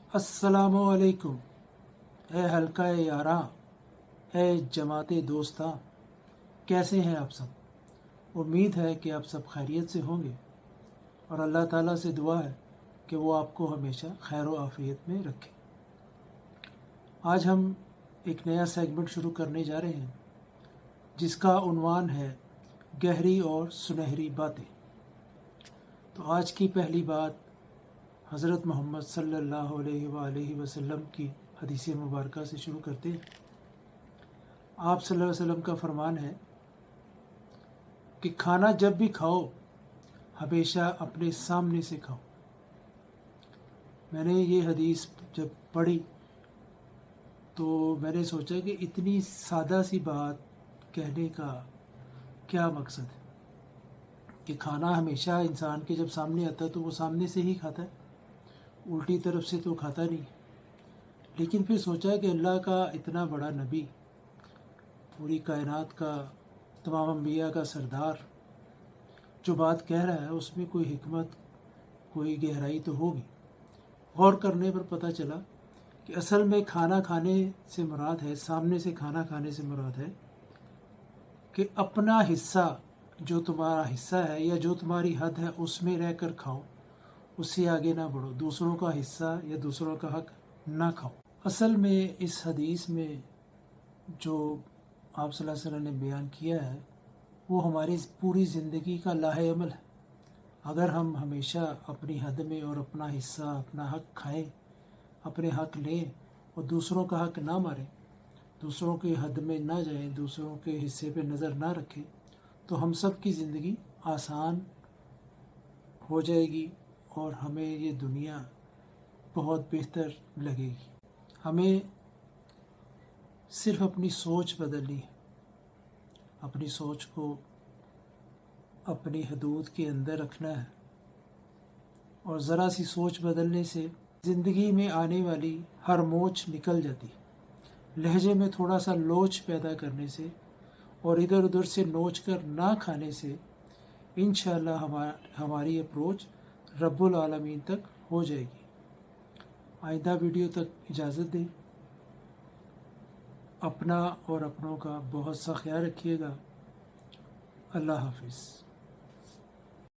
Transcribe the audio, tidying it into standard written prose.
अस्सलामुअलैकुम। ए हल्का यारा, ए जमात दोस्ता, कैसे हैं आप सब। उम्मीद है कि आप सब खैरियत से होंगे और अल्लाह ताला से दुआ है कि वो आपको हमेशा खैर व आफियत में रखे। आज हम एक नया सेगमेंट शुरू करने जा रहे हैं जिसका उन्वान है गहरी और सुनहरी बातें। तो आज की पहली बात हज़रत मोहम्मद सल्लल्लाहु अलैहि वसल्लम की हदीस मुबारक से शुरू करते हैं। आप सल्लल्लाहु अलैहि वसल्लम का फरमान है कि खाना जब भी खाओ हमेशा अपने सामने से खाओ। मैंने ये हदीस जब पढ़ी तो मैंने सोचा कि इतनी सादा सी बात कहने का क्या मकसद है कि खाना हमेशा इंसान के जब सामने आता है तो वो सामने से ही खाता है, उल्टी तरफ से तो खाता नहीं। लेकिन फिर सोचा कि अल्लाह का इतना बड़ा नबी, पूरी कायनात का, तमाम अंबिया का सरदार, जो बात कह रहा है उसमें कोई हिकमत, कोई गहराई तो होगी। गौर करने पर पता चला कि असल में खाना खाने से मुराद है, सामने से खाना खाने से मुराद है कि अपना हिस्सा, जो तुम्हारा हिस्सा है या जो तुम्हारी हद है उसमें रहकर खाओ, उससे आगे ना बढ़ो। दूसरों का हिस्सा या दूसरों का हक ना खाओ। असल में इस हदीस में जो आप सल्लल्लाहु अलैहि वसल्लम ने बयान किया है वो हमारी पूरी ज़िंदगी का लाहे अमल है। अगर हम हमेशा अपनी हद में और अपना हिस्सा, अपना हक खाएं, अपने हक लें और दूसरों का हक ना मारें, दूसरों के हद में ना जाएं, दूसरों के हिस्से पे नज़र ना रखें, तो हम सब की ज़िंदगी आसान हो जाएगी और हमें ये दुनिया बहुत बेहतर लगेगी। हमें सिर्फ अपनी सोच बदलनी है, अपनी सोच को अपनी हदूद के अंदर रखना है और ज़रा सी सोच बदलने से ज़िंदगी में आने वाली हर मोच निकल जाती है। लहजे में थोड़ा सा लोच पैदा करने से और इधर उधर से नोच कर ना खाने से इंशाअल्लाह हमारी अप्रोच रब्बुल आलमीन तक हो जाएगी। आइंदा वीडियो तक इजाज़त दें। अपना और अपनों का बहुत सा ख्याल रखिएगा। अल्लाह हाफिज़।